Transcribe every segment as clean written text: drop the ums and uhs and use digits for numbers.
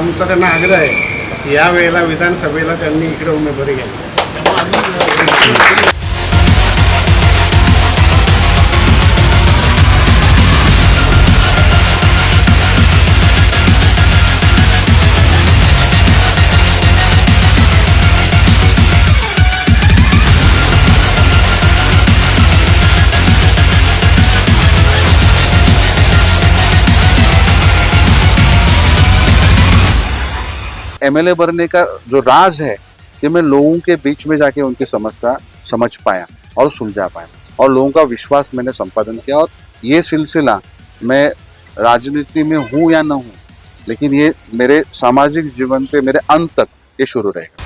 आमचा त्यांना आग्रह आहे या वेळेला विधानसभेला त्यांनी इकडे उमेदवारी घ्यावी. एमएलए बनने का जो राज है कि मैं लोगों के बीच में जाके उनकी समस्या समझ पाया और सुलझा पाया और लोगों का विश्वास मैंने संपादन किया. और ये सिलसिला मैं राजनीति में हूँ या ना हूँ, लेकिन ये मेरे सामाजिक जीवन पे मेरे अंत तक ये शुरू रहेगा.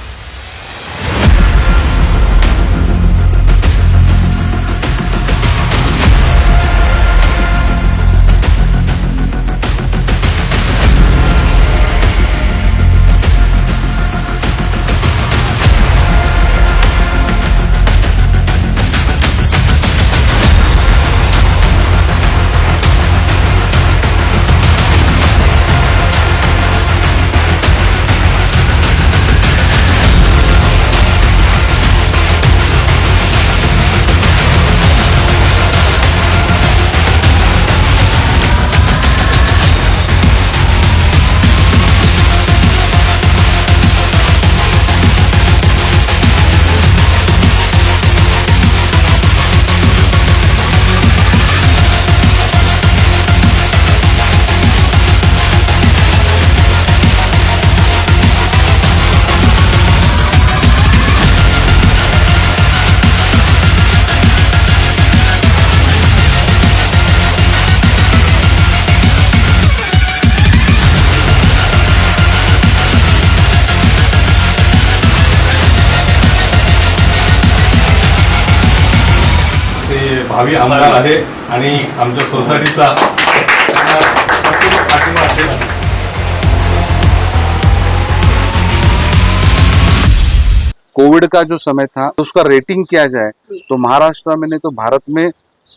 भावी आमदार आहे आणि आमच्या सोसायटीचा पाठिंबा असेल. कोविड का जो समय था उसका रेटिंग किया जाए तो महाराष्ट्र में नहीं तो भारत में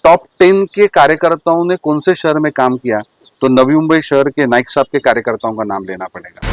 टॉप 10 के कार्यकर्ताओं ने कौन से शहर में काम किया तो नवी मुंबई शहर के नाइक साहब के कार्यकर्ताओं का नाम लेना पड़ेगा.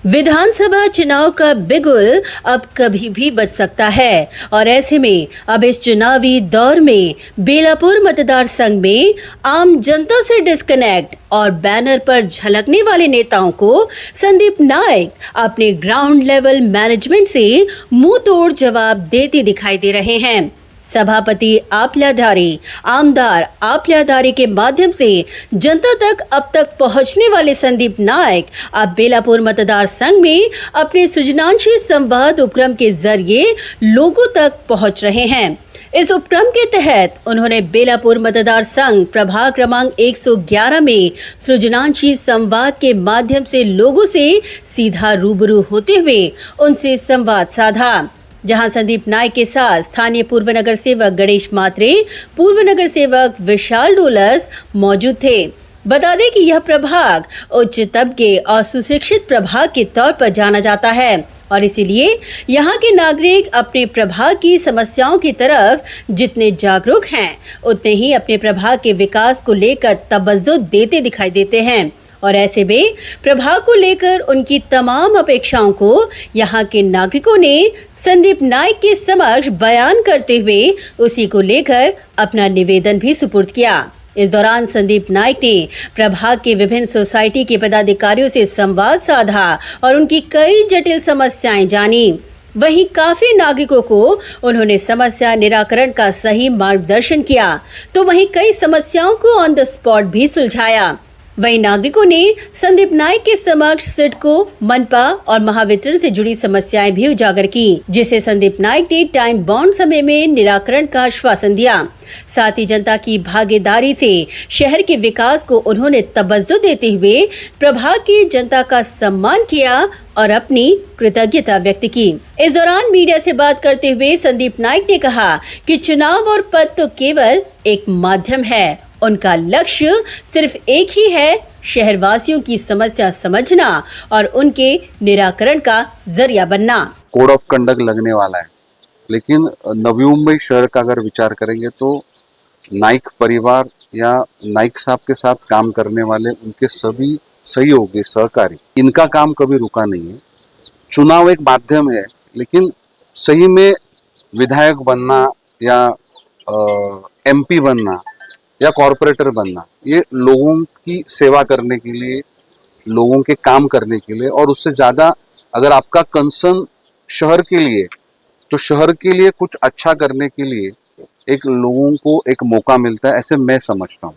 विधानसभा चुनाव का बिगुल अब कभी भी बज सकता है और ऐसे में अब इस चुनावी दौर में बेलापुर मतदार संघ में आम जनता से डिस्कनेक्ट और बैनर पर झलकने वाले नेताओं को संदीप नायक अपने ग्राउंड लेवल मैनेजमेंट से मुंह तोड़ जवाब देते दिखाई दे रहे हैं. सभापति आपल्याधारी, आमदार आपल्याधारी के माध्यम से जनता तक अब तक पहुंचने वाले संदीप नायक अब बेलापुर मतदार संघ में अपने सृजनाशील संवाद उपक्रम के जरिए लोगों तक पहुंच रहे हैं. इस उपक्रम के तहत उन्होंने बेलापुर मतदार संघ प्रभाग क्रमांक 111 में सृजनाशील संवाद के माध्यम से लोगों से सीधा रूबरू होते हुए उनसे संवाद साधा, जहां संदीप नायक के साथ स्थानीय पूर्व नगर सेवक गणेश मात्रे, पूर्व नगर सेवक विशाल डोलस मौजूद थे. बता दें कि यह प्रभाग उच्च तबके और सुशिक्षित प्रभाग के तौर पर जाना जाता है और इसीलिए यहाँ के नागरिक अपने प्रभाग की समस्याओं की तरफ जितने जागरूक हैं उतने ही अपने प्रभाग के विकास को लेकर तवज्जो देते दिखाई देते हैं और ऐसे में प्रभाग को लेकर उनकी तमाम अपेक्षाओं को यहाँ के नागरिकों ने संदीप नाइक के समक्ष बयान करते हुए उसी को लेकर अपना निवेदन भी सुपुर्द किया। इस दौरान संदीप नाइक ने प्रभाग के विभिन्न सोसाइटी के पदाधिकारियों से संवाद साधा और उनकी कई जटिल समस्याएं जानी। वहीं काफी नागरिकों को उन्होंने समस्या निराकरण का सही मार्गदर्शन किया तो वहीं कई समस्याओं को ऑन द स्पॉट भी सुलझाया। वहीं नागरिकों ने संदीप नाइक के समक्ष सिडको, मनपा और महावितरण से जुड़ी समस्याएं भी उजागर की, जिसे संदीप नाइक ने टाइम बाउंड समय में निराकरण का आश्वासन दिया। साथ ही जनता की भागीदारी से शहर के विकास को उन्होंने तवज्जो देते हुए प्रभाग की जनता का सम्मान किया और अपनी कृतज्ञता व्यक्त की। इस दौरान मीडिया से बात करते हुए संदीप नाइक ने कहा कि चुनाव और पद तो केवल एक माध्यम है, उनका लक्ष्य सिर्फ एक ही है, शहरवासियों की समस्या समझना और उनके निराकरण का जरिया बनना। कोड ऑफ कंडक्ट लगने वाला है, लेकिन नवी मुंबई शहर का अगर विचार करेंगे तो नाइक परिवार या नाइक साहब के साथ काम करने वाले उनके सभी सहयोगी सहकारी, इनका काम कभी रुका नहीं है। चुनाव एक माध्यम है, लेकिन सही में विधायक बनना या एमपी बनना या कॉरपोरेटर बनना, ये लोगों की सेवा करने के लिए, लोगों के काम करने के लिए, और उससे ज़्यादा अगर आपका कंसर्न शहर के लिए, तो शहर के लिए कुछ अच्छा करने के लिए एक लोगों को एक मौका मिलता है, ऐसे मैं समझता हूँ।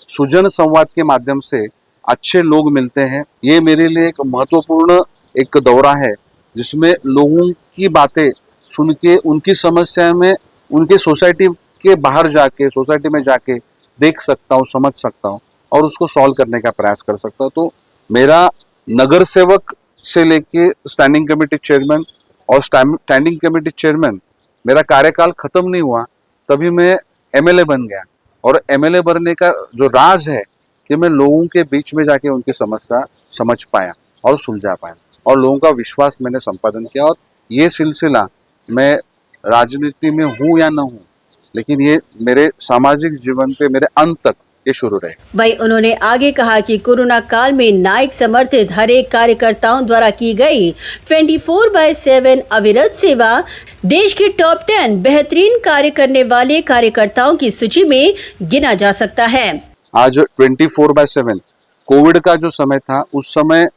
सुजन संवाद के माध्यम से अच्छे लोग मिलते हैं। ये मेरे लिए एक महत्वपूर्ण एक दौरा है जिसमें लोगों की बातें सुन के उनकी समस्या में उनके सोसाइटी के बाहर जाके, सोसाइटी में जाके देख सकता हूँ, समझ सकता हूँ और उसको सॉल्व करने का प्रयास कर सकता हूँ। तो मेरा नगर सेवक से लेके स्टैंडिंग कमेटी चेयरमैन और स्टैंडिंग कमेटी चेयरमैन, मेरा कार्यकाल खत्म नहीं हुआ तभी मैं एमएलए बन गया। और एमएलए बनने का जो राज है कि मैं लोगों के बीच में जाके उनकी समस्या समझ पाया और सुलझा पाया और लोगों का विश्वास मैंने संपादन किया। और ये सिलसिला मैं राजनीति में हूँ या ना हूँ, लेकिन ये मेरे सामाजिक जीवन पे मेरे अंत तक ये शुरू रहे। वहीं उन्होंने आगे कहा कि कोरोना काल में नाइक समर्थित हर एक कार्यकर्ताओं द्वारा की गई 24/7 अविरत सेवा देश के टॉप 10 बेहतरीन कार्य करने वाले कार्यकर्ताओं की सूची में गिना जा सकता है। आज 24/7 कोविड का जो समय था, उस समय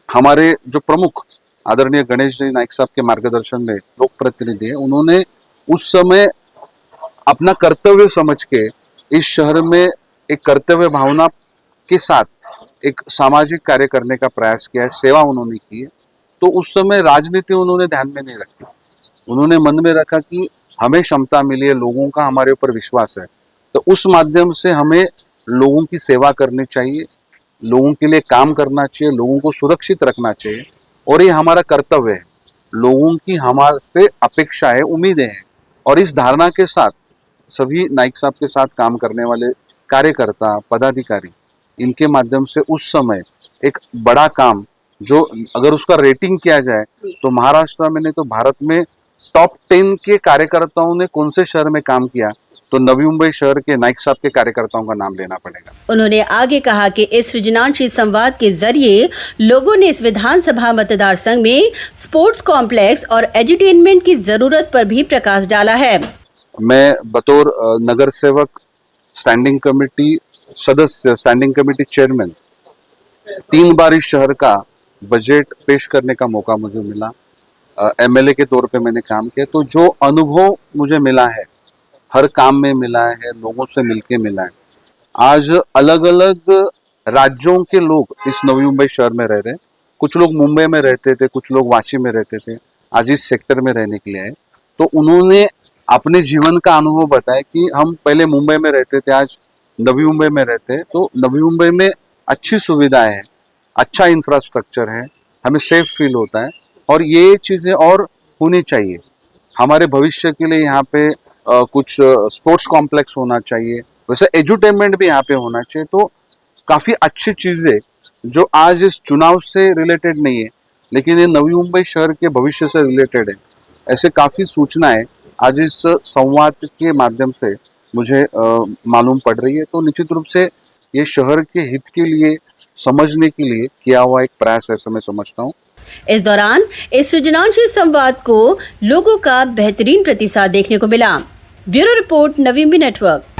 हमारे जो प्रमुख आदरणीय गणेश जी नाइक साहब के मार्गदर्शन में लोक प्रतिनिधि है, उन्होंने उस समय अपना कर्तव्य समझ के इस शहर में एक कर्तव्य भावना के साथ एक सामाजिक कार्य करने का प्रयास किया है, सेवा उन्होंने की है। तो उस समय राजनीति उन्होंने ध्यान में नहीं रखी, उन्होंने मन में रखा कि हमें क्षमता मिली है, लोगों का हमारे ऊपर विश्वास है, तो उस माध्यम से हमें लोगों की सेवा करनी चाहिए, लोगों के लिए काम करना चाहिए, लोगों को सुरक्षित रखना चाहिए और ये हमारा कर्तव्य है। लोगों की हमारे से अपेक्षा है, उम्मीदें हैं और इस धारणा के साथ सभी नाइक साहब के साथ काम करने वाले कार्यकर्ता, पदाधिकारी, इनके माध्यम से उस समय एक बड़ा काम, जो अगर उसका रेटिंग किया जाए तो महाराष्ट्र में नहीं तो भारत में टॉप 10 के कार्यकर्ताओं ने कौन से शहर में काम किया, तो नवी मुंबई शहर के नाइक साहब के कार्यकर्ताओं का नाम लेना पड़ेगा। उन्होंने आगे कहा कि इस सृजनशील संवाद के जरिए लोगों ने इस विधानसभा मतदार संघ में स्पोर्ट्स कॉम्प्लेक्स और एजुटेनमेंट की जरूरत पर भी प्रकाश डाला है। मैं बतौर नगर सेवक, स्टैंडिंग कमेटी सदस्य, स्टैंडिंग कमेटी चेयरमैन 3 बार इस शहर का बजट पेश करने का मौका मुझे मिला। एमएलए के तौर पे मैंने काम किया, तो जो अनुभव मुझे मिला है, हर काम में मिला है, लोगों से मिलके मिला है। आज अलग अलग राज्यों के लोग इस नवी मुंबई शहर में रह रहे हैं। कुछ लोग मुंबई में रहते थे, कुछ लोग वाशी में रहते थे, आज इस सेक्टर में रहने के लिए आए। तो उन्होंने अपने जीवन का अनुभव बताया कि हम पहले मुंबई में रहते थे, आज नवी मुंबई में रहते हैं। तो नवी मुंबई में अच्छी सुविधाएं हैं, अच्छा इंफ्रास्ट्रक्चर है, हमें सेफ फील होता है और ये चीज़ें और होनी चाहिए। हमारे भविष्य के लिए यहाँ पे कुछ स्पोर्ट्स कॉम्प्लेक्स होना चाहिए, वैसे एजुटेनमेंट भी यहाँ पे होना चाहिए। तो काफ़ी अच्छी चीज़ें जो आज इस चुनाव से रिलेटेड नहीं है, लेकिन ये नवी मुंबई शहर के भविष्य से रिलेटेड है। ऐसे काफ़ी सूचनाएं आज इस संवाद के माध्यम से मुझे मालूम पड़ रही है। तो निश्चित रूप से ये शहर के हित के लिए समझने के लिए किया हुआ एक प्रयास ऐसा मैं समझता हूँ। इस दौरान इस सृजनाशील संवाद को लोगों का बेहतरीन प्रतिसाद देखने को मिला। Bureau report, Navi Mumbai network.